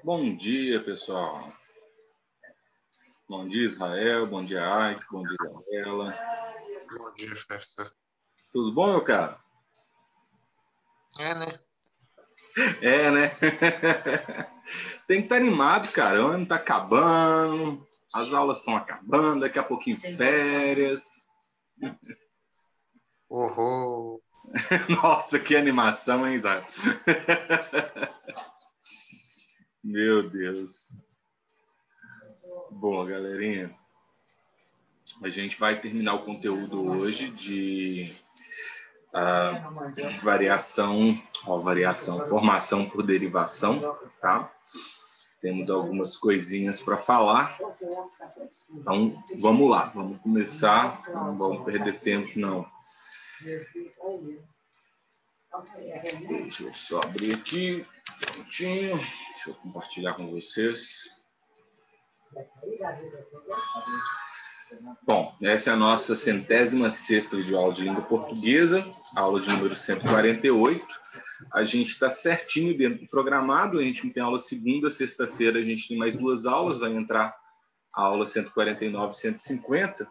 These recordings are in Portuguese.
Bom dia, pessoal. Bom dia, Israel. Bom dia, Ike. Bom dia, Gabriela. Bom dia, festa. Tudo bom, meu caro? É, né? É, né? Tem que estar animado, cara. O ano está acabando, as aulas estão acabando, daqui a pouquinho férias. Uhul. Nossa, que animação, hein, Israel? Meu Deus. Boa, galerinha. A gente vai terminar o conteúdo hoje de formação por derivação, tá? Temos algumas coisinhas para falar. Então, vamos lá, vamos começar. Não vamos perder tempo, não. Deixa eu só abrir aqui um minutinho. Deixa eu compartilhar com vocês. Bom, essa é a nossa 106ª de aula de língua portuguesa, aula de número 148. A gente está certinho dentro do programado, a gente não tem aula segunda, sexta-feira a gente tem mais 2 aulas, vai entrar a aula 149 e 150.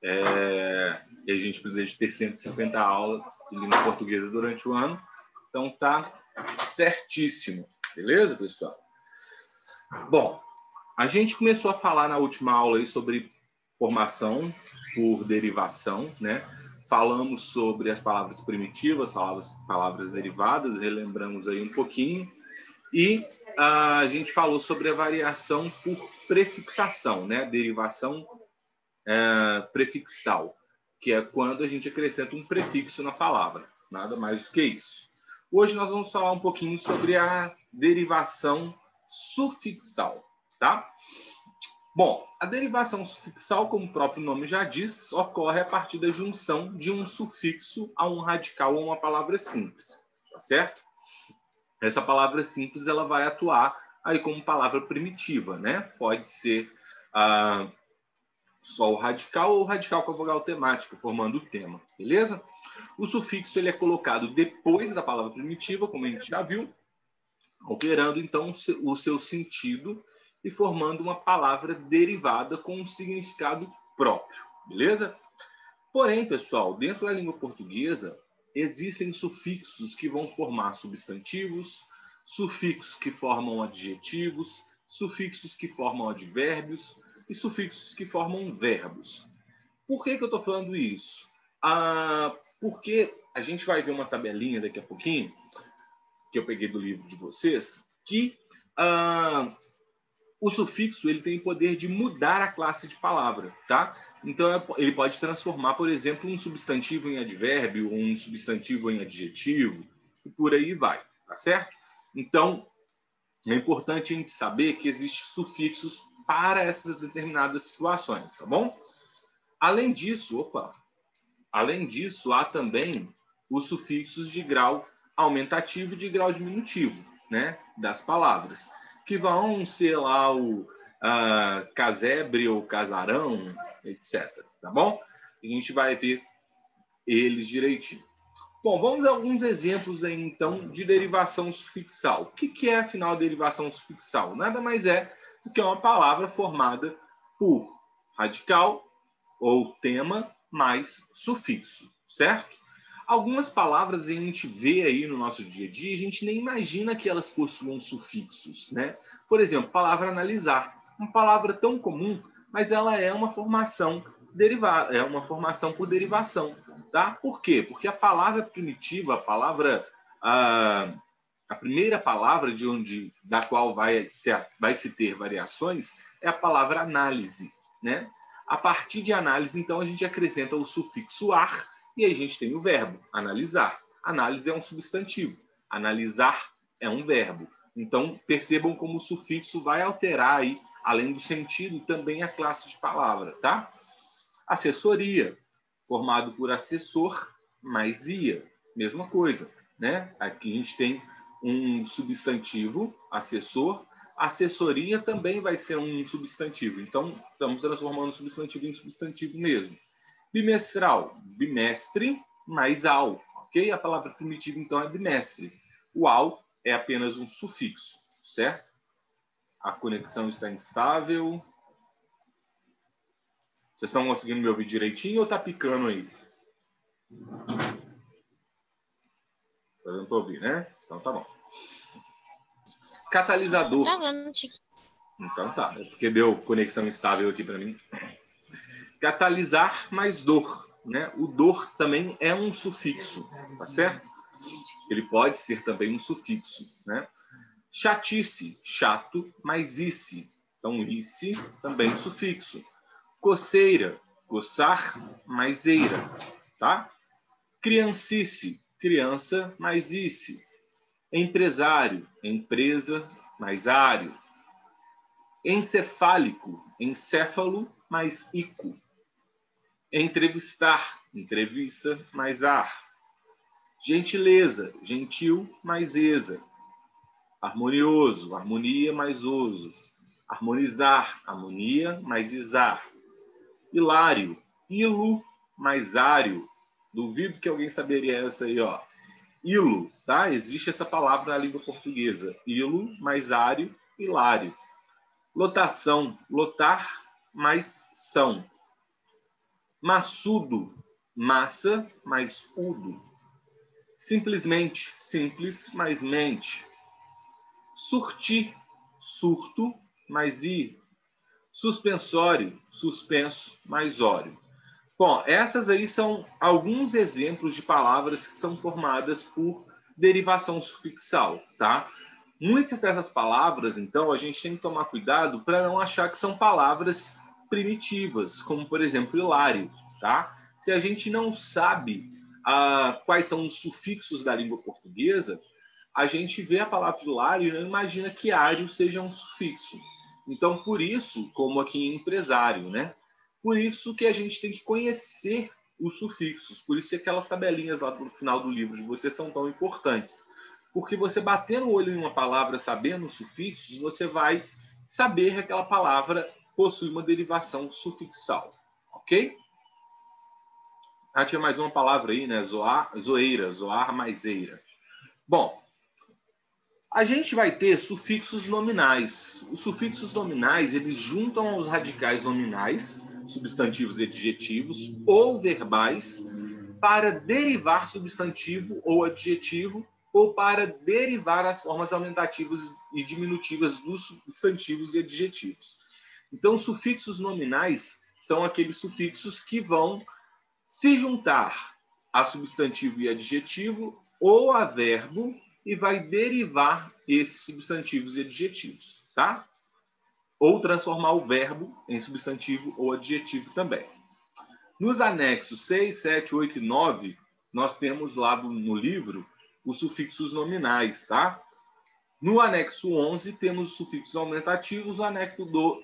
E a gente precisa de ter 150 aulas de língua portuguesa durante o ano. Então tá certíssimo, beleza, pessoal? Bom, a gente começou a falar na última aula aí sobre formação por derivação, né? Falamos sobre as palavras primitivas, palavras derivadas, relembramos aí um pouquinho. E a gente falou sobre a variação por prefixação, né? Derivação prefixal, que é quando a gente acrescenta um prefixo na palavra. Nada mais do que isso. Hoje nós vamos falar um pouquinho sobre a derivação sufixal, tá? Bom, a derivação sufixal, como o próprio nome já diz, ocorre a partir da junção de um sufixo a um radical ou uma palavra simples, tá certo? Essa palavra simples ela vai atuar aí como palavra primitiva, né? Pode ser só o radical ou o radical com a vogal temática, formando o tema, beleza? O sufixo ele é colocado depois da palavra primitiva, como a gente já viu, alterando então o seu sentido e formando uma palavra derivada com um significado próprio, beleza? Porém, pessoal, dentro da língua portuguesa, existem sufixos que vão formar substantivos, sufixos que formam adjetivos, sufixos que formam advérbios e sufixos que formam verbos. Por que eu estou falando isso? Porque a gente vai ver uma tabelinha daqui a pouquinho, que eu peguei do livro de vocês, que o sufixo ele tem o poder de mudar a classe de palavra, tá? Então, ele pode transformar, por exemplo, um substantivo em advérbio, ou um substantivo em adjetivo, e por aí vai, tá certo? Então, é importante a gente saber que existem sufixos para essas determinadas situações, tá bom? Além disso, há também os sufixos de grau aumentativo e de grau diminutivo, né, das palavras, que vão ser lá o casebre ou casarão, etc. Tá bom? A gente vai ver eles direitinho. Bom, vamos a alguns exemplos aí, então, de derivação sufixal. O que é, afinal, a derivação sufixal? Nada mais é do que uma palavra formada por radical ou tema mais sufixo, certo? Algumas palavras a gente vê aí no nosso dia a dia, a gente nem imagina que elas possuam sufixos, né? Por exemplo, a palavra analisar, uma palavra tão comum, mas ela é uma formação derivada, é uma formação por derivação, tá? Por quê? Porque a palavra primitiva, a primeira palavra da qual vai se ter variações é a palavra análise, né? A partir de análise, então, a gente acrescenta o sufixo ar e aí a gente tem o verbo analisar. Análise é um substantivo, analisar é um verbo. Então, percebam como o sufixo vai alterar aí, além do sentido, também a classe de palavra, tá? Assessoria, formado por assessor mais ia, mesma coisa, né? Aqui a gente tem um substantivo, assessor. Assessoria também vai ser um substantivo. Então, estamos transformando o substantivo em substantivo mesmo. Bimestral, bimestre mais ao, ok? A palavra primitiva, então, é bimestre. O ao é apenas um sufixo, certo? A conexão está instável. Vocês estão conseguindo me ouvir direitinho ou está picando aí? Tá dando para ouvir, né? Então tá bom. Catalisador. Então tá, é porque deu conexão instável aqui para mim. Catalisar mais dor, né? O dor também é um sufixo, tá certo? Ele pode ser também um sufixo, né? Chatice, chato, mais ice. Então, ice também é um sufixo. Coceira, coçar, mais eira, tá? Criancice, criança, mais ice. Empresário, empresa, mais ário. Encefálico, encéfalo, mais ico. Entrevistar, entrevista, mais ar. Gentileza, gentil, mais eza. Harmonioso, harmonia, mais oso. Harmonizar, harmonia, mais izar. Hilário, hilo, mais ário. Duvido que alguém saberia essa aí, ó. Hilo, tá? Existe essa palavra na língua portuguesa. Hilo, mais ário, hilário. Lotação, lotar, mais são. Maçudo, massa, mais udo. Simplesmente, simples, mais mente. Surtir, surto, mais ir. Suspensório, suspenso, mais óleo. Bom, essas aí são alguns exemplos de palavras que são formadas por derivação sufixal, tá? Muitas dessas palavras, então, a gente tem que tomar cuidado para não achar que são palavras primitivas, como, por exemplo, hilário, tá? Se a gente não sabe quais são os sufixos da língua portuguesa, a gente vê a palavra hilário e não imagina que ário seja um sufixo. Então, por isso, como aqui em empresário, né? Por isso que a gente tem que conhecer os sufixos. Por isso que aquelas tabelinhas lá no final do livro de vocês são tão importantes. Porque você batendo o olho em uma palavra, sabendo os sufixos, você vai saber que aquela palavra possui uma derivação sufixal. Ok? Ah, tinha mais uma palavra aí, né? Zoeira, zoar mais eira. Bom, a gente vai ter sufixos nominais. Os sufixos nominais, eles juntam aos radicais nominais, substantivos e adjetivos, ou verbais, para derivar substantivo ou adjetivo, ou para derivar as formas aumentativas e diminutivas dos substantivos e adjetivos. Então, sufixos nominais são aqueles sufixos que vão se juntar a substantivo e adjetivo ou a verbo e vai derivar esses substantivos e adjetivos, tá? Ou transformar o verbo em substantivo ou adjetivo também. Nos anexos 6, 7, 8 e 9, nós temos lá no livro os sufixos nominais, tá? No anexo 11, temos os sufixos aumentativos,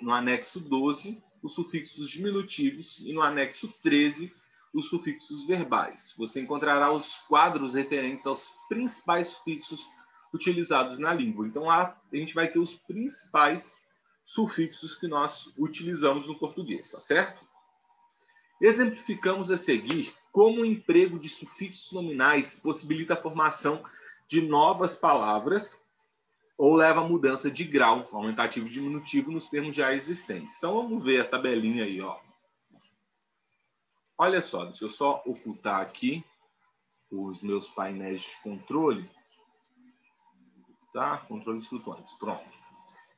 no anexo 12, os sufixos diminutivos e no anexo 13, os sufixos verbais. Você encontrará os quadros referentes aos principais sufixos utilizados na língua. Então, lá a gente vai ter os principais sufixos que nós utilizamos no português, tá certo? Exemplificamos a seguir como o emprego de sufixos nominais possibilita a formação de novas palavras ou leva a mudança de grau, aumentativo e diminutivo, nos termos já existentes. Então, vamos ver a tabelinha aí, ó. Olha só, deixa eu só ocultar aqui os meus painéis de controle. Tá? Controle de flutuantes. Pronto.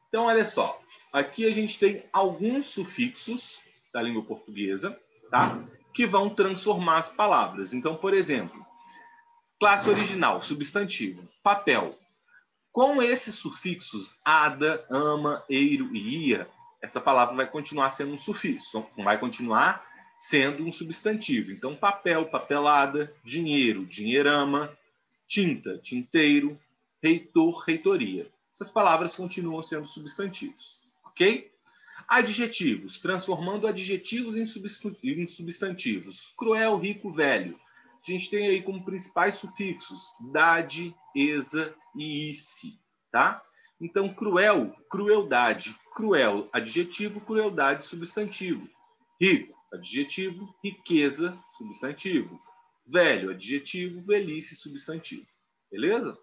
Então, olha só. Aqui a gente tem alguns sufixos da língua portuguesa, tá? Que vão transformar as palavras. Então, por exemplo, classe original, substantivo, papel. Com esses sufixos, ada, ama, eiro e ia, essa palavra vai continuar sendo um sufixo, não vai continuar sendo um substantivo. Então, papel, papelada, dinheiro, dinheirama, tinta, tinteiro, reitor, reitoria. Essas palavras continuam sendo substantivos, ok? Adjetivos, transformando adjetivos em substantivos. Cruel, rico, velho. A gente tem aí como principais sufixos dade, esa e ice, tá? Então, cruel, crueldade. Cruel, adjetivo, crueldade, substantivo. Rico, adjetivo, riqueza, substantivo. Velho, adjetivo, velhice, substantivo. Beleza?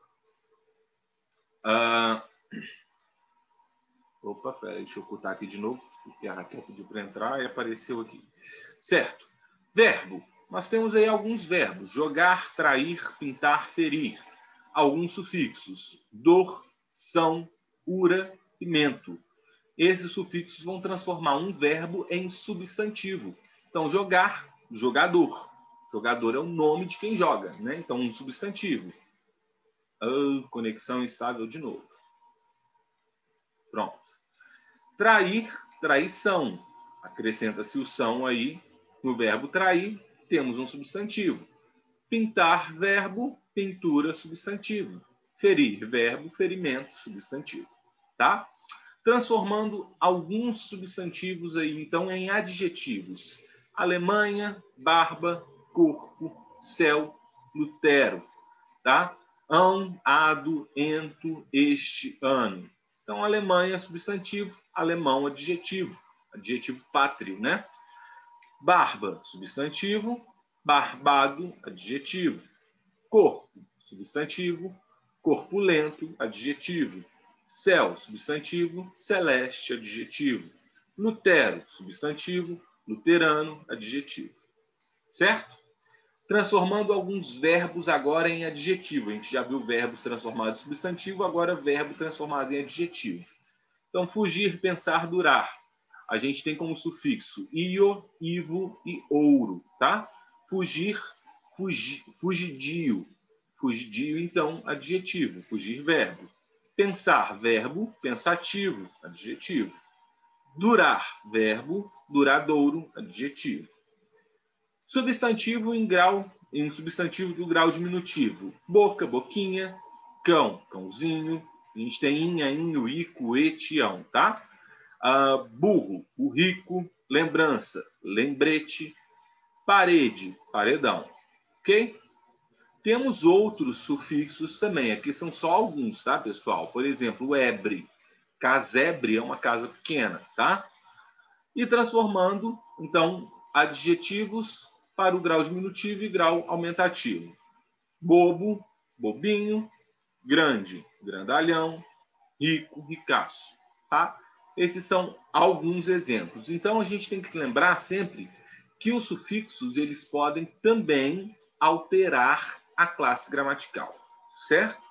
Opa, peraí, deixa eu ocultar aqui de novo, porque a Raquel pediu para entrar e apareceu aqui. Certo. Verbo. Nós temos aí alguns verbos. Jogar, trair, pintar, ferir. Alguns sufixos. Dor, são, ura e mento. Esses sufixos vão transformar um verbo em substantivo. Então, jogar, jogador. Jogador é o nome de quem joga, né? Então, um substantivo. Conexão instável de novo. Pronto. Trair, traição. Acrescenta-se o são aí no verbo trair, temos um substantivo. Pintar, verbo, pintura, substantivo. Ferir, verbo, ferimento, substantivo. Tá? Transformando alguns substantivos aí, então, em adjetivos. Alemanha, barba, corpo, céu, Lutero. Tá? Ão, ado, ento, este, ano. Então, Alemanha, substantivo, alemão, adjetivo. Adjetivo pátrio, né? Barba, substantivo, barbado, adjetivo. Corpo, substantivo, corpulento, adjetivo. Céu, substantivo, celeste, adjetivo. Lutero, substantivo, luterano, adjetivo. Certo? Transformando alguns verbos agora em adjetivo. A gente já viu verbos transformados em substantivo, agora verbo transformado em adjetivo. Então, fugir, pensar, durar. A gente tem como sufixo io, ivo e ouro, tá? Fugir, fugidio. Fugidio, então, adjetivo. Fugir, verbo. Pensar, verbo. Pensativo, adjetivo. Durar, verbo. Duradouro, adjetivo. Substantivo em substantivo de grau diminutivo. Boca, boquinha. Cão, cãozinho. A gente tem inha, inho, ico, etião, tá? Burro, burrico. Lembrança, lembrete. Parede, paredão. Ok? Temos outros sufixos também. Aqui são só alguns, tá, pessoal? Por exemplo, ebre. Casebre é uma casa pequena, tá? E transformando, então, adjetivos para o grau diminutivo e grau aumentativo. Bobo, bobinho. Grande, grandalhão. Rico, ricaço, tá? Esses são alguns exemplos. Então, a gente tem que lembrar sempre que os sufixos eles podem também alterar a classe gramatical, certo?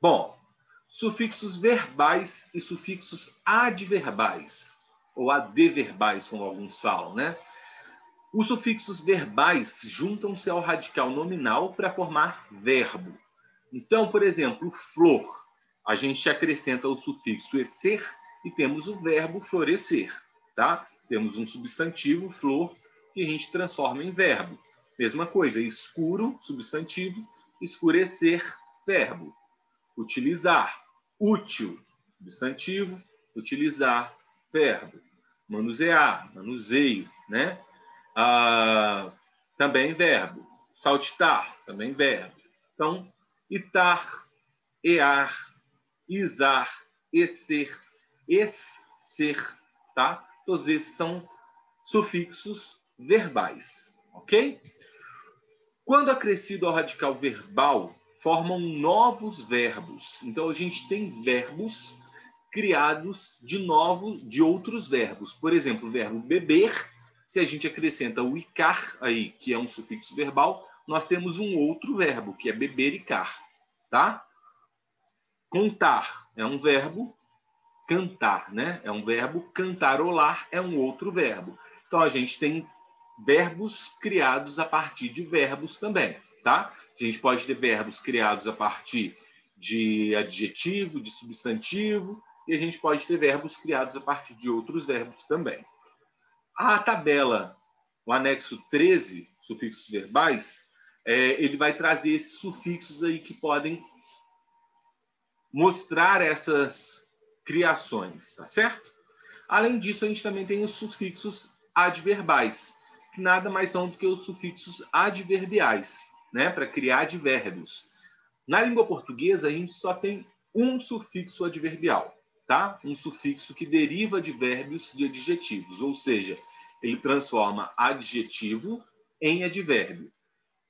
Bom, sufixos verbais e sufixos adverbais, ou adverbais, como alguns falam, né? Os sufixos verbais juntam-se ao radical nominal para formar verbo. Então, por exemplo, flor, a gente acrescenta o sufixo ecer e temos o verbo florescer, tá? Temos um substantivo, flor, que a gente transforma em verbo. Mesma coisa, escuro, substantivo, escurecer, verbo. Utilizar, útil, substantivo, utilizar, verbo. Manusear, manuseio, né? Também verbo. Saltitar, também verbo. Então, itar, ear, isar, esser, esser, tá? Todos esses são sufixos verbais, ok? Quando acrescido ao radical verbal, formam novos verbos. Então, a gente tem verbos criados de outros verbos. Por exemplo, o verbo beber, se a gente acrescenta o icar aí, que é um sufixo verbal, nós temos um outro verbo, que é beber icar, tá? Contar é um verbo, cantar, né? É um verbo, cantarolar é um outro verbo. Então, a gente tem verbos criados a partir de verbos também, tá? A gente pode ter verbos criados a partir de adjetivo, de substantivo, e a gente pode ter verbos criados a partir de outros verbos também. A tabela, o anexo 13, sufixos verbais, ele vai trazer esses sufixos aí que podem mostrar essas criações, tá certo? Além disso, a gente também tem os sufixos adverbais, que nada mais são do que os sufixos adverbiais, né, para criar advérbios. Na língua portuguesa, a gente só tem um sufixo adverbial, tá? Um sufixo que deriva de verbos de adjetivos, ou seja, ele transforma adjetivo em advérbio.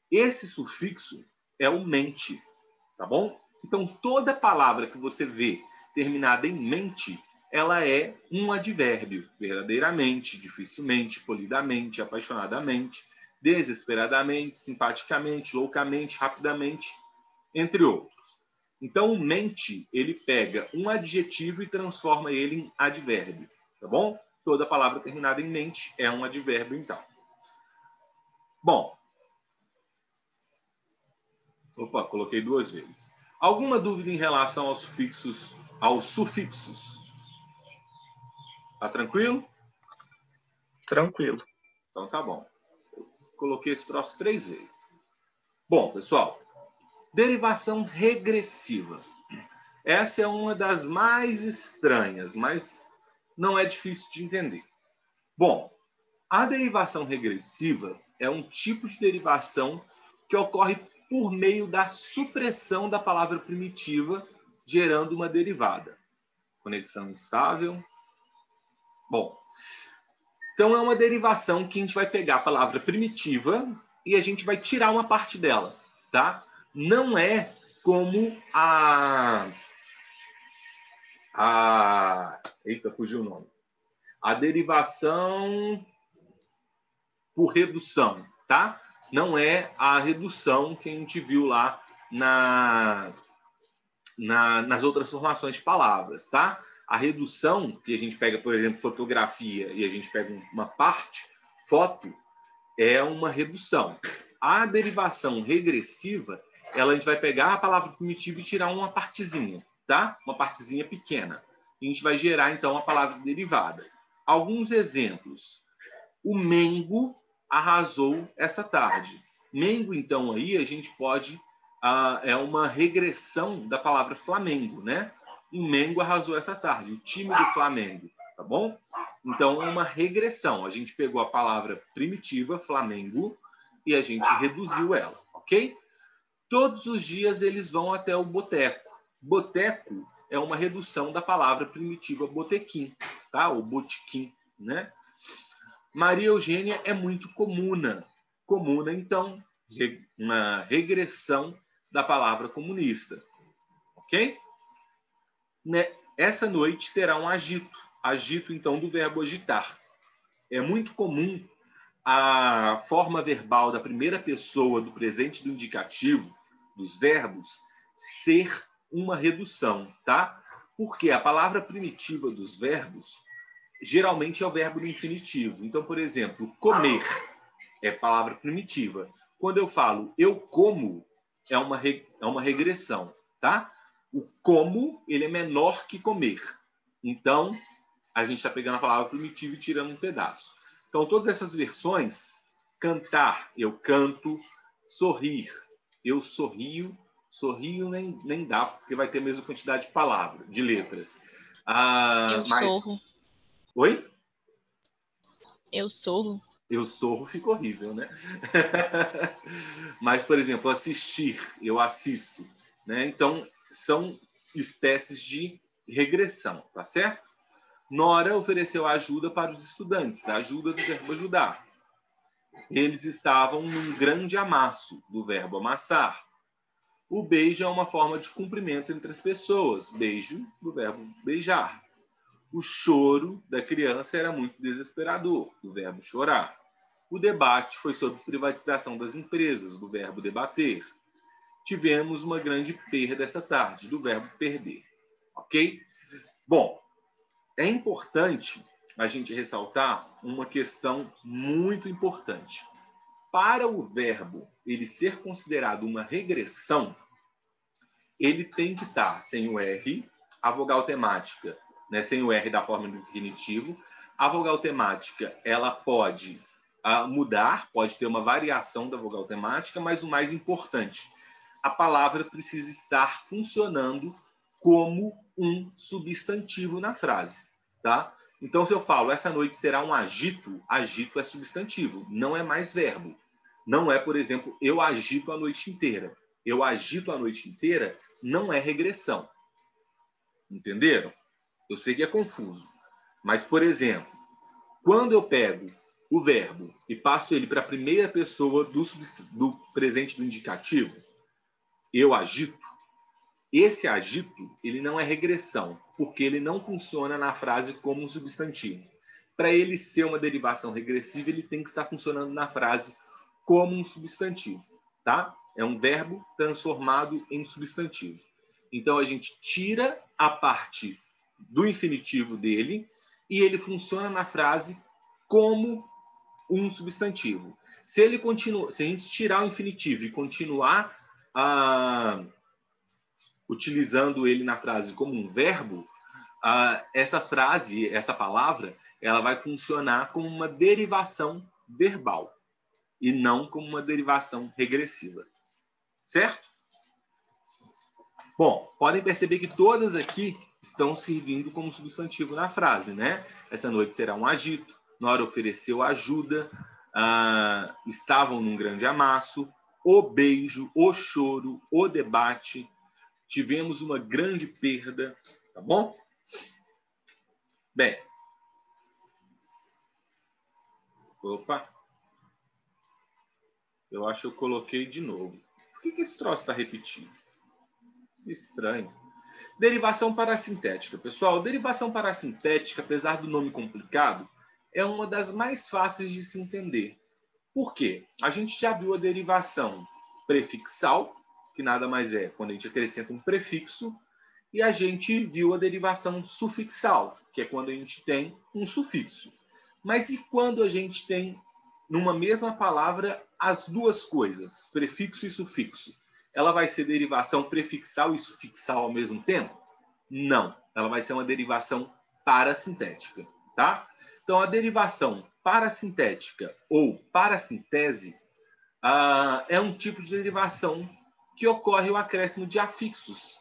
Esse sufixo é o mente, tá bom? Então, toda palavra que você vê terminada em mente, ela é um advérbio. Verdadeiramente, dificilmente, polidamente, apaixonadamente, desesperadamente, simpaticamente, loucamente, rapidamente, entre outros. Então, o mente, ele pega um adjetivo e transforma ele em advérbio, tá bom? Toda palavra terminada em mente é um advérbio, então. Bom. Opa, coloquei 2 vezes. Alguma dúvida em relação aos sufixos? Tá tranquilo? Tranquilo. Então tá bom. Eu coloquei esse troço 3 vezes. Bom, pessoal, derivação regressiva. Essa é uma das mais estranhas, mas não é difícil de entender. Bom, a derivação regressiva é um tipo de derivação que ocorre por meio da supressão da palavra primitiva, gerando uma derivada. Conexão instável. Bom, então é uma derivação que a gente vai pegar a palavra primitiva e a gente vai tirar uma parte dela, tá? Não é como eita, fugiu o nome. A derivação por redução, tá? Não é a redução que a gente viu lá nas outras formações de palavras, tá? A redução, que a gente pega, por exemplo, fotografia, e a gente pega uma parte, foto, é uma redução. A derivação regressiva, a gente vai pegar a palavra primitiva e tirar uma partezinha, tá? Uma partezinha pequena. E a gente vai gerar, então, a palavra derivada. Alguns exemplos. O Mengo arrasou essa tarde. Mengo, então, aí a gente pode... é uma regressão da palavra Flamengo, né? O Mengo arrasou essa tarde. O time do Flamengo, tá bom? Então, é uma regressão. A gente pegou a palavra primitiva, Flamengo, e a gente reduziu ela, ok? Todos os dias eles vão até o boteco. Boteco é uma redução da palavra primitiva botequim, tá? O botequim, né? Maria Eugênia é muito comuna. Comuna, então, uma regressão da palavra comunista. Ok? Essa noite será um agito. Agito, então, do verbo agitar. É muito comum a forma verbal da primeira pessoa do presente do indicativo, dos verbos, ser uma redução, tá? Porque a palavra primitiva dos verbos geralmente é o verbo no infinitivo. Então, por exemplo, comer é palavra primitiva. Quando eu falo eu como, é uma regressão, tá? O como, ele é menor que comer. Então, a gente está pegando a palavra primitiva e tirando um pedaço. Então, todas essas versões, cantar, eu canto, sorrir, eu sorrio, sorrio nem dá, porque vai ter a mesma quantidade de palavras, de letras. Eu sorro. Oi? Eu sorro. Eu sorro fica horrível, né? Mas, por exemplo, assistir, eu assisto, né? Então, são espécies de regressão, tá certo? Nora ofereceu ajuda para os estudantes, a ajuda do verbo ajudar. Eles estavam num grande amasso, do verbo amassar. O beijo é uma forma de cumprimento entre as pessoas, beijo do verbo beijar. O choro da criança era muito desesperador, do verbo chorar. O debate foi sobre privatização das empresas, do verbo debater. Tivemos uma grande perda essa tarde, do verbo perder. Ok? Bom, é importante a gente ressaltar uma questão muito importante. Para o verbo ele ser considerado uma regressão, ele tem que estar sem o R, a vogal temática, né, sem o R da forma do infinitivo. A vogal temática ela pode mudar, pode ter uma variação da vogal temática, mas o mais importante, a palavra precisa estar funcionando como um substantivo na frase, tá? Então, se eu falo, essa noite será um agito, agito é substantivo, não é mais verbo. Não é, por exemplo, eu agito a noite inteira. Eu agito a noite inteira não é regressão. Entenderam? Eu sei que é confuso. Mas, por exemplo, quando eu pego o verbo e passo ele para a primeira pessoa do presente do indicativo, eu agito, esse agito, ele não é regressão, porque ele não funciona na frase como um substantivo. Para ele ser uma derivação regressiva, ele tem que estar funcionando na frase como um substantivo, tá? É um verbo transformado em substantivo. Então, a gente tira a parte do infinitivo dele e ele funciona na frase como um substantivo. Se a gente tirar o infinitivo e continuar utilizando ele na frase como um verbo, essa frase, essa palavra, ela vai funcionar como uma derivação verbal e não como uma derivação regressiva. Certo? Bom, podem perceber que todas aqui estão servindo como substantivo na frase, né? Essa noite será um agito, Nora ofereceu ajuda, estavam num grande amasso, o beijo, o choro, o debate, tivemos uma grande perda, tá bom? Bem. Opa. Eu acho que eu coloquei de novo. Por que esse troço está repetindo? Estranho. Derivação parassintética. Pessoal, derivação parassintética, apesar do nome complicado, é uma das mais fáceis de se entender. Por quê? A gente já viu a derivação prefixal, que nada mais é quando a gente acrescenta um prefixo, e a gente viu a derivação sufixal, que é quando a gente tem um sufixo. Mas e quando a gente tem, numa mesma palavra, as duas coisas, prefixo e sufixo? Ela vai ser derivação prefixal e sufixal ao mesmo tempo? Não. Ela vai ser uma derivação parassintética, tá? Então, a derivação parassintética ou parassintese é um tipo de derivação que ocorre o acréscimo de afixos,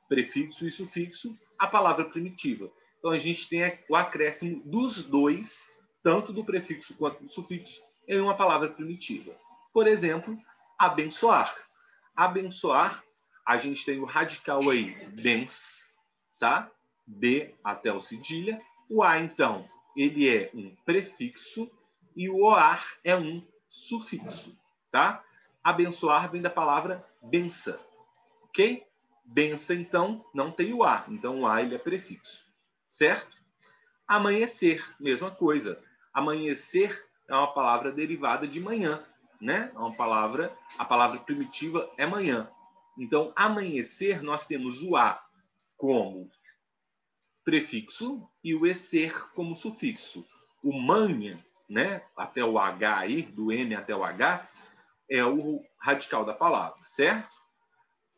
prefixo e sufixo, à palavra primitiva. Então, a gente tem o acréscimo dos dois, tanto do prefixo quanto do sufixo, em uma palavra primitiva. Por exemplo, abençoar. Abençoar, a gente tem o radical aí, bens, tá? B até o cedilha. O A, então, ele é um prefixo e o OAR é um sufixo, tá? Abençoar vem da palavra bença, ok? Bença, então, não tem o A. Então, o A ele é prefixo, certo? Amanhecer, mesma coisa. Amanhecer é uma palavra derivada de manhã, né? É uma palavra, a palavra primitiva é manhã. Então, amanhecer, nós temos o A como prefixo e o ecer como sufixo. O manha, né? Até o H aí, do M até o H, é o radical da palavra, certo?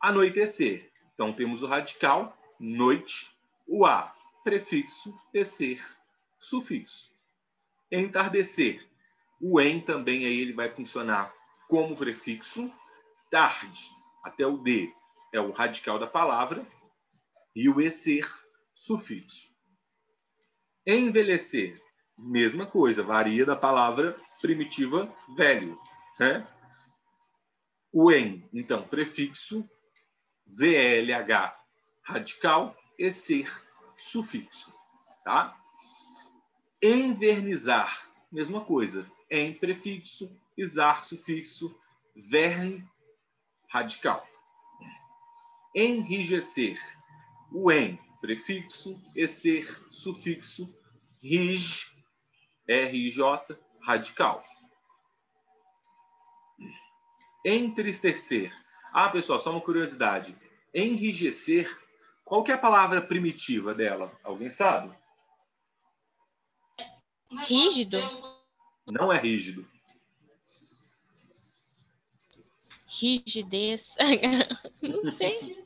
Anoitecer. Então, temos o radical, noite, o A, prefixo, ecer, sufixo. Entardecer. O em também aí ele vai funcionar como prefixo. Tarde, até o D, é o radical da palavra. E o ecer, sufixo. Envelhecer. Mesma coisa, varia da palavra primitiva velho, né? O em, então, prefixo. VLH, radical, ecer, sufixo, tá? Envernizar, mesma coisa. Em, prefixo, isar, sufixo, verne, radical. Enrijecer, o em, prefixo, ecer, sufixo, rij, RJ, radical. Entristecer. Pessoal, só uma curiosidade. Enrijecer, qual que é a palavra primitiva dela? Alguém sabe? Rígido? Não é rígido. Rigidez? Não sei.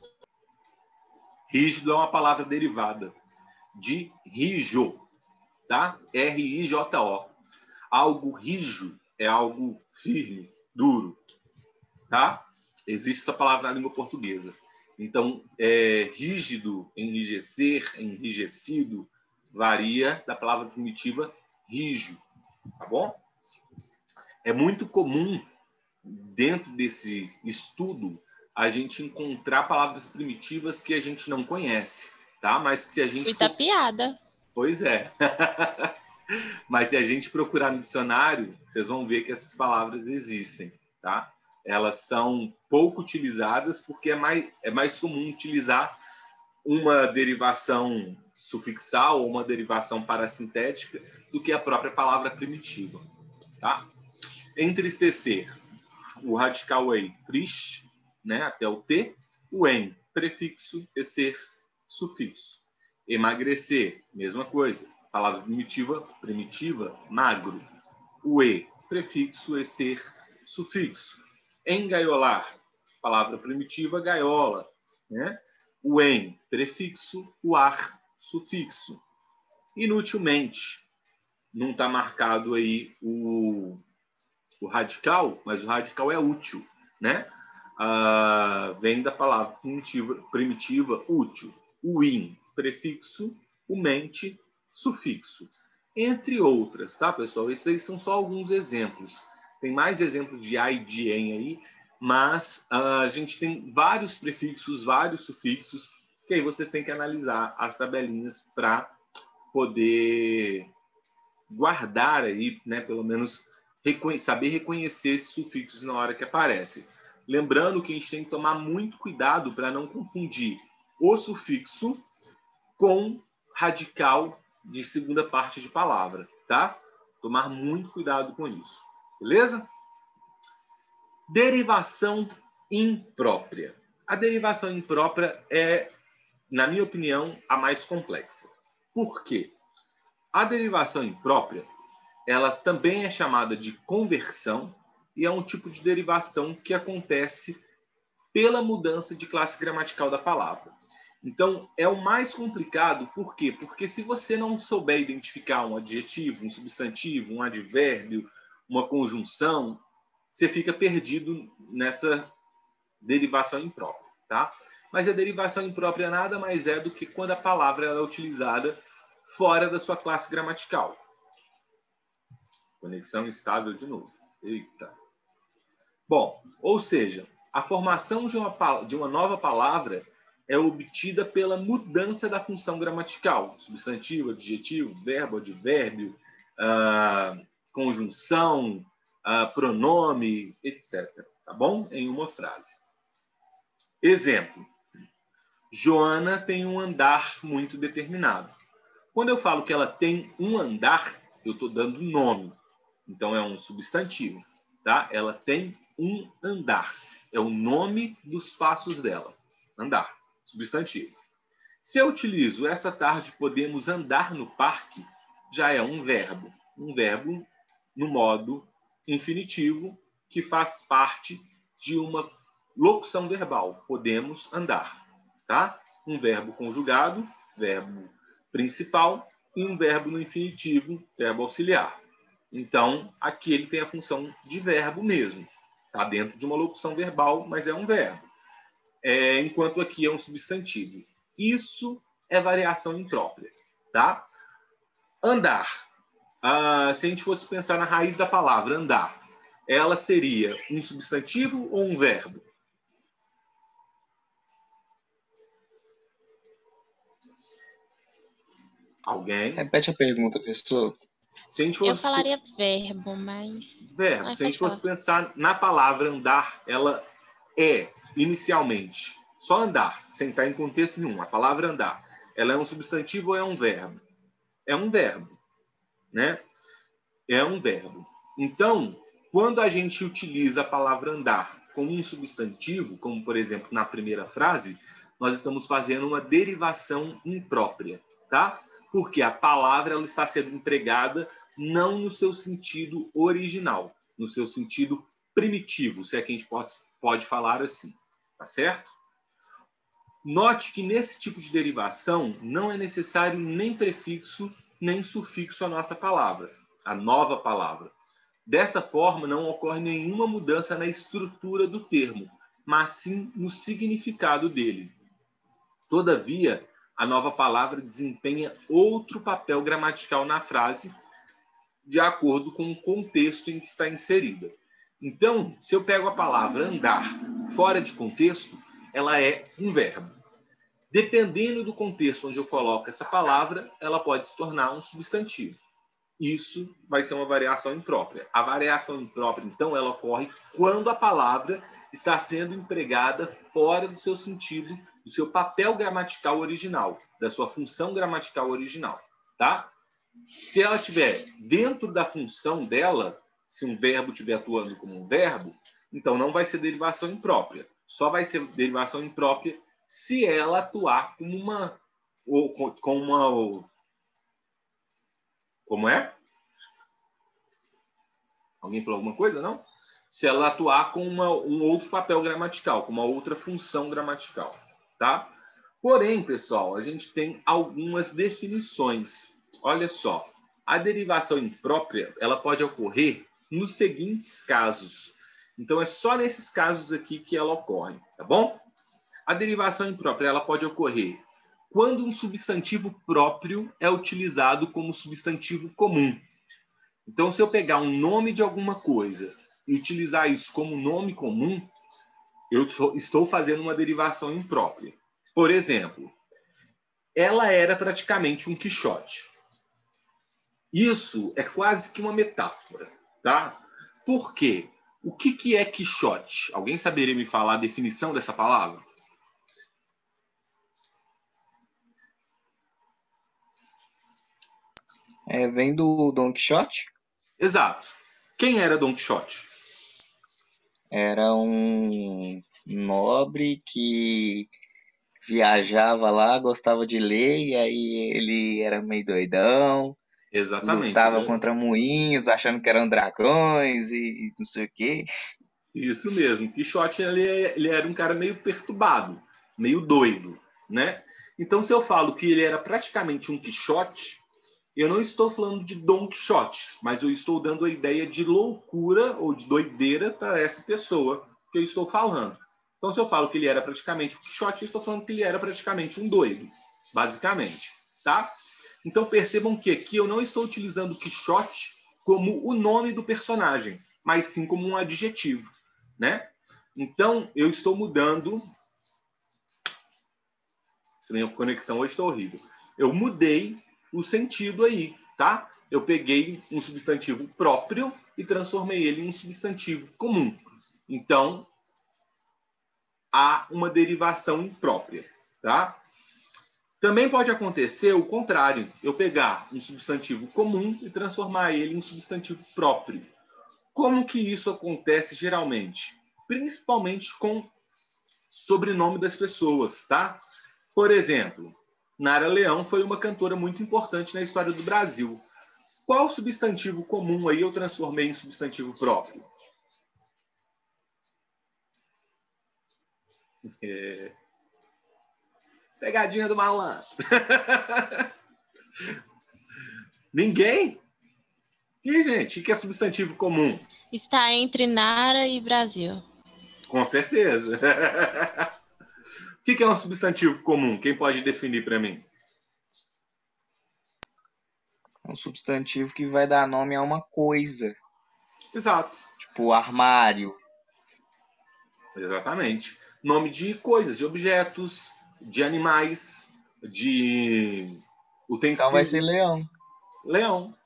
Rígido é uma palavra derivada de rijo, tá? R-I-J-O. Algo rijo é algo firme, duro, tá? Existe essa palavra na língua portuguesa. Então, rígido, enrijecer, enrijecido, varia da palavra primitiva rijo, tá bom? É muito comum, dentro desse estudo, a gente encontrar palavras primitivas que a gente não conhece, tá? Mas se a gente... Fui tapeada. Pois é. Mas se a gente procurar no dicionário, vocês vão ver que essas palavras existem, tá? elas são pouco utilizadas porque é mais comum utilizar uma derivação sufixal ou uma derivação parassintética do que a própria palavra primitiva. Tá? Entristecer, o radical aí, triste, né, até o T, o em, prefixo, e ser, sufixo. Emagrecer, mesma coisa, palavra primitiva, magro. O e, prefixo, e ser, sufixo. Engaiolar, palavra primitiva, gaiola, né? O em, prefixo, o ar, sufixo. Inutilmente, não está marcado aí o radical, mas o radical é útil, né? Vem da palavra primitiva útil. O in, prefixo, o mente, sufixo. Entre outras, tá, pessoal? Esses aí são só alguns exemplos. Tem mais exemplos de a e de em aí, mas a gente tem vários prefixos, vários sufixos, que aí vocês têm que analisar as tabelinhas para poder guardar aí, né, pelo menos saber reconhecer esses sufixos na hora que aparecem. Lembrando que a gente tem que tomar muito cuidado para não confundir o sufixo com radical de segunda parte de palavra, tá? Tomar muito cuidado com isso, beleza? Derivação imprópria. A derivação imprópria é, na minha opinião, a mais complexa. Por quê? A derivação imprópria, ela também é chamada de conversão e é um tipo de derivação que acontece pela mudança de classe gramatical da palavra. Então, é o mais complicado, por quê? Porque se você não souber identificar um adjetivo, um substantivo, um advérbio, uma conjunção, você fica perdido nessa derivação imprópria, tá? Mas a derivação imprópria nada mais é do que quando a palavra é utilizada fora da sua classe gramatical. Conexão instável de novo. Eita. Bom, ou seja, a formação de uma nova palavra é obtida pela mudança da função gramatical. Substantivo, adjetivo, verbo, advérbio, conjunção, pronome, etc. Tá bom? Em uma frase. Exemplo. Joana tem um andar muito determinado. Quando eu falo que ela tem um andar, eu estou dando nome. Então, é um substantivo. Tá? Ela tem um andar. É o nome dos passos dela. Andar. Substantivo. Se eu utilizo essa tarde podemos andar no parque, já é um verbo. Um verbo no modo infinitivo que faz parte de uma locução verbal. Podemos andar. Tá? Um verbo conjugado, verbo principal, e um verbo no infinitivo, verbo auxiliar. Então, aqui ele tem a função de verbo mesmo. Está dentro de uma locução verbal, mas é um verbo. Enquanto aqui é um substantivo. Isso é variação imprópria. Tá? Andar. Se a gente fosse pensar na raiz da palavra, andar, ela seria um substantivo ou um verbo? Alguém? Repete a pergunta, professor. Se a gente fosse... Eu falaria verbo, mas... Verbo. Se a gente fosse pensar na palavra andar, ela é, inicialmente, só andar, sem estar em contexto nenhum. A palavra andar, ela é um substantivo ou é um verbo? É um verbo, né? É um verbo. Então, quando a gente utiliza a palavra andar como um substantivo, como, por exemplo, na primeira frase, nós estamos fazendo uma derivação imprópria, tá? Porque a palavra ela está sendo empregada não no seu sentido original, no seu sentido primitivo, se é que a gente pode falar assim, tá certo? Note que nesse tipo de derivação não é necessário nem prefixo nem sufixo à nossa palavra, a nova palavra. Dessa forma, não ocorre nenhuma mudança na estrutura do termo, mas sim no significado dele. Todavia, a nova palavra desempenha outro papel gramatical na frase, de acordo com o contexto em que está inserida. Então, se eu pego a palavra andar fora de contexto, ela é um verbo. Dependendo do contexto onde eu coloco essa palavra, ela pode se tornar um substantivo. isso vai ser uma variação imprópria. A variação imprópria, então, ela ocorre quando a palavra está sendo empregada fora do seu sentido, do seu papel gramatical original, da sua função gramatical original, tá? Se ela estiver dentro da função dela, se um verbo estiver atuando como um verbo, então não vai ser derivação imprópria. Só vai ser derivação imprópria se ela atuar como uma... Como é? Alguém falou alguma coisa, não? Se ela atuar com um outro papel gramatical, com uma outra função gramatical, tá? Porém, pessoal, a gente tem algumas definições. Olha só, a derivação imprópria, ela pode ocorrer nos seguintes casos. Então, é só nesses casos aqui que ela ocorre, tá bom? A derivação imprópria, ela pode ocorrer quando um substantivo próprio é utilizado como substantivo comum. Então, se eu pegar um nome de alguma coisa e utilizar isso como nome comum, eu estou fazendo uma derivação imprópria. Por exemplo, ela era praticamente um Quixote. Isso é quase que uma metáfora, tá? Por quê? O que é Quixote? Alguém saberia me falar a definição dessa palavra? Vem do Don Quixote. Exato. Quem era Don Quixote? Era um nobre que viajava lá, gostava de ler, e aí ele era meio doidão, Exatamente. lutava contra moinhos, achando que eram dragões e não sei o quê. Isso mesmo. Quixote, ele era um cara meio perturbado, meio doido, né? Então, se eu falo que ele era praticamente um Quixote, eu não estou falando de Dom Quixote, mas eu estou dando a ideia de loucura ou de doideira para essa pessoa que eu estou falando. Então, se eu falo que ele era praticamente um Quixote, eu estou falando que ele era praticamente um doido, basicamente, tá? Então, percebam que aqui eu não estou utilizando Quixote como o nome do personagem, mas sim como um adjetivo, né? Então, eu estou mudando... Essa minha conexão hoje está horrível. Eu mudei o sentido aí, tá? Eu peguei um substantivo próprio e transformei ele em um substantivo comum. Então, há uma derivação imprópria, tá? Também pode acontecer o contrário, eu pegar um substantivo comum e transformar ele em substantivo próprio. Como que isso acontece geralmente? Principalmente com sobrenome das pessoas, tá? Por exemplo, Nara Leão foi uma cantora muito importante na história do Brasil. Qual substantivo comum aí eu transformei em substantivo próprio? Pegadinha do malandro. Ninguém? E, gente, o que é substantivo comum? Está entre Nara e Brasil. Com certeza. O que é um substantivo comum? Quem pode definir para mim? É um substantivo que vai dar nome a uma coisa, Exato. tipo armário. Exatamente. Nome de coisas, de objetos, de animais, de utensílios. Então vai ser leão. Leão.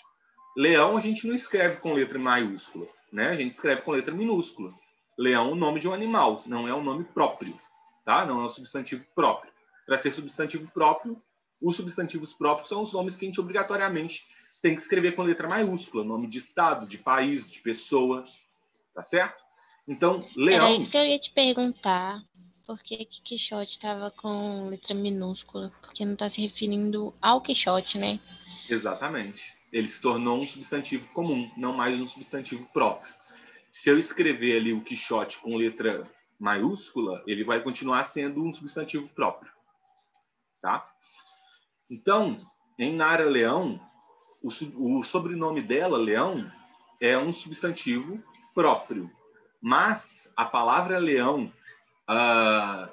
Leão a gente não escreve com letra maiúscula, né? A gente escreve com letra minúscula. Leão é o nome de um animal, não é um nome próprio, tá? Não é um substantivo próprio. Para ser substantivo próprio, os substantivos próprios são os nomes que a gente obrigatoriamente tem que escrever com letra maiúscula, nome de estado, de país, de pessoa, tá certo? Então, leão... Era isso que eu ia te perguntar. Por que Quixote estava com letra minúscula? Porque não está se referindo ao Quixote, né? Exatamente. Ele se tornou um substantivo comum, não mais um substantivo próprio. Se eu escrever ali o Quixote com letra maiúscula, ele vai continuar sendo um substantivo próprio, tá? Então, em Nara Leão, o sobrenome dela, Leão, é um substantivo próprio. Mas a palavra leão,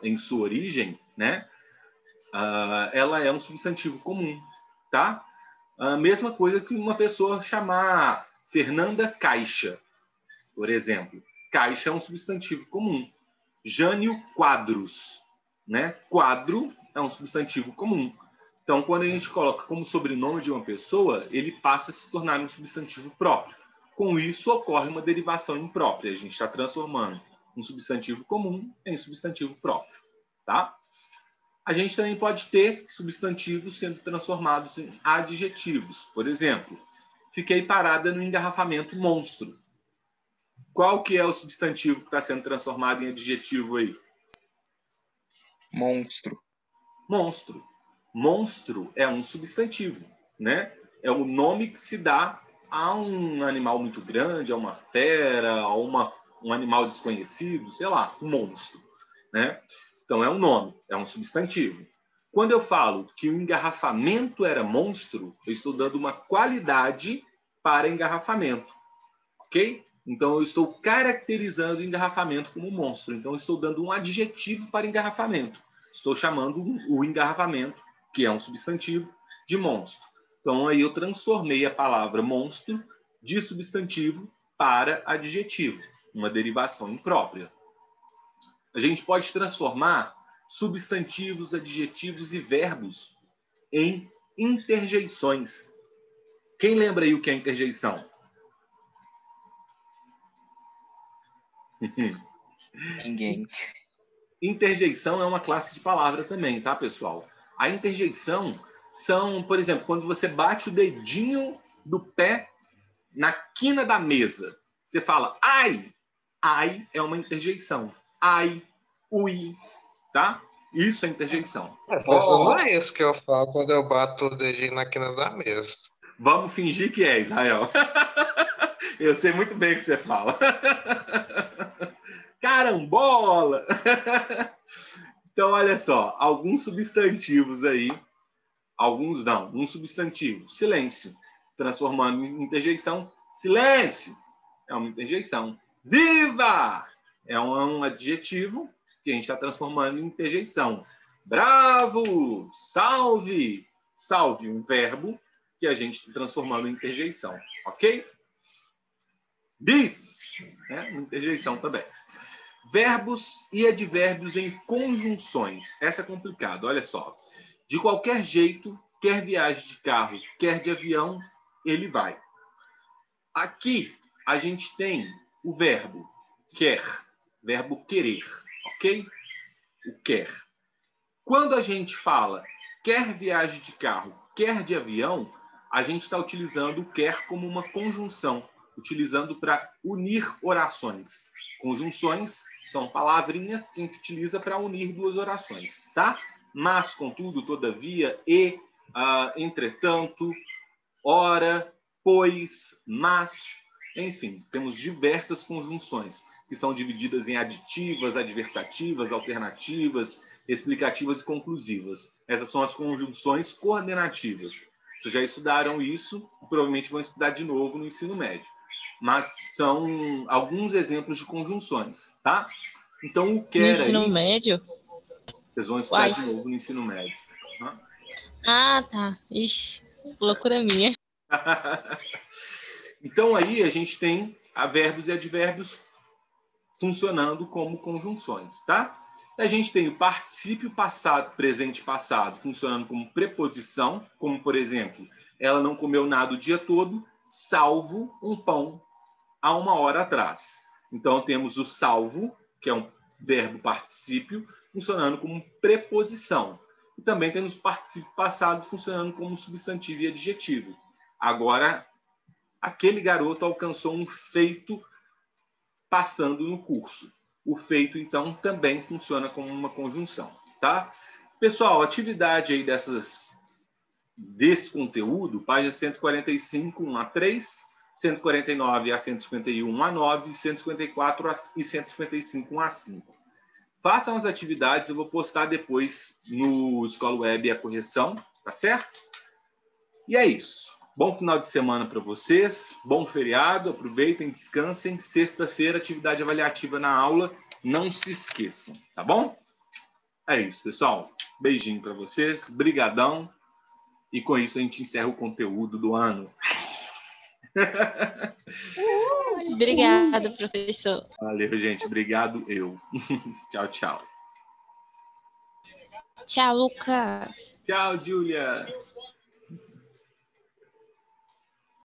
em sua origem, né, ela é um substantivo comum, tá? A mesma coisa que uma pessoa chamar Fernanda Caixa, por exemplo. Caixa é um substantivo comum. Jânio Quadros, né? Quadro é um substantivo comum. Então, quando a gente coloca como sobrenome de uma pessoa, ele passa a se tornar um substantivo próprio. Com isso, ocorre uma derivação imprópria. A gente está transformando um substantivo comum em substantivo próprio. Tá? A gente também pode ter substantivos sendo transformados em adjetivos. Por exemplo, fiquei parada no engarrafamento monstro. Qual que é o substantivo que está sendo transformado em adjetivo aí? Monstro. Monstro. Monstro é um substantivo, né? É o nome que se dá a um animal muito grande, a uma fera, a um animal desconhecido, sei lá, um monstro, né? Então é um nome, é um substantivo. Quando eu falo que o engarrafamento era monstro, eu estou dando uma qualidade para engarrafamento, ok? Então eu estou caracterizando o engarrafamento como monstro. Então eu estou dando um adjetivo para engarrafamento. Estou chamando o engarrafamento, que é um substantivo, de monstro. Então aí eu transformei a palavra monstro de substantivo para adjetivo, uma derivação imprópria. A gente pode transformar substantivos, adjetivos e verbos em interjeições. Quem lembra aí o que é interjeição? Ninguém. Interjeição é uma classe de palavra também, tá, pessoal? A interjeição são, por exemplo, quando você bate o dedinho do pé na quina da mesa. Você fala ai. Ai é uma interjeição. Ai, ui, tá? Isso é interjeição. Professor, não é isso que eu falo quando eu bato o dedinho na quina da mesa. Vamos fingir que é, Israel. Eu sei muito bem o que você fala. Carambola! Então, olha só, alguns substantivos aí, alguns não, um substantivo, silêncio, transformando em interjeição, silêncio, é uma interjeição. Viva! É um adjetivo que a gente está transformando em interjeição. Bravo! Salve! Salve, um verbo que a gente está transformando em interjeição, ok? Bis, né? Interjeição também. Verbos e advérbios em conjunções. Essa é complicada, olha só. De qualquer jeito, quer viaje de carro, quer de avião, ele vai. Aqui a gente tem o verbo quer, verbo querer, ok? O quer. Quando a gente fala quer viaje de carro, quer de avião, a gente está utilizando o quer como uma conjunção, utilizando para unir orações. Conjunções são palavrinhas que a gente utiliza para unir duas orações, tá? Mas, contudo, todavia, e, entretanto, ora, pois, mas, enfim, temos diversas conjunções que são divididas em aditivas, adversativas, alternativas, explicativas e conclusivas. Essas são as conjunções coordenativas. Vocês já estudaram isso, provavelmente vão estudar de novo no ensino médio. Mas são alguns exemplos de conjunções, tá? Então, o No quer ensino aí, médio? vocês vão estudar Uai. de novo no ensino médio. Tá? Ah, tá. Ixi, loucura minha. Então, aí a gente tem verbos e advérbios funcionando como conjunções, tá? A gente tem o particípio passado, presente e passado funcionando como preposição, como, por exemplo, ela não comeu nada o dia todo, salvo um pão há 1 hora atrás. Então, temos o salvo, que é um verbo particípio, funcionando como preposição. E também temos o particípio passado funcionando como substantivo e adjetivo. Agora, aquele garoto alcançou um feito passando no curso. O feito, então, também funciona como uma conjunção, tá? Pessoal, atividade aí desse conteúdo, página 145, 1 a 3, 149 a 151, 1 a 9, 154 e 155, 1 a 5. Façam as atividades, eu vou postar depois no Escola Web a correção, tá certo? E é isso. Bom final de semana para vocês, bom feriado, aproveitem, descansem. Sexta-feira, atividade avaliativa na aula, não se esqueçam, tá bom? É isso, pessoal. Beijinho para vocês, brigadão. E com isso a gente encerra o conteúdo do ano. Obrigada, professor. Valeu, gente. Obrigado, eu. Tchau, tchau. Tchau, Lucas. Tchau, Júlia.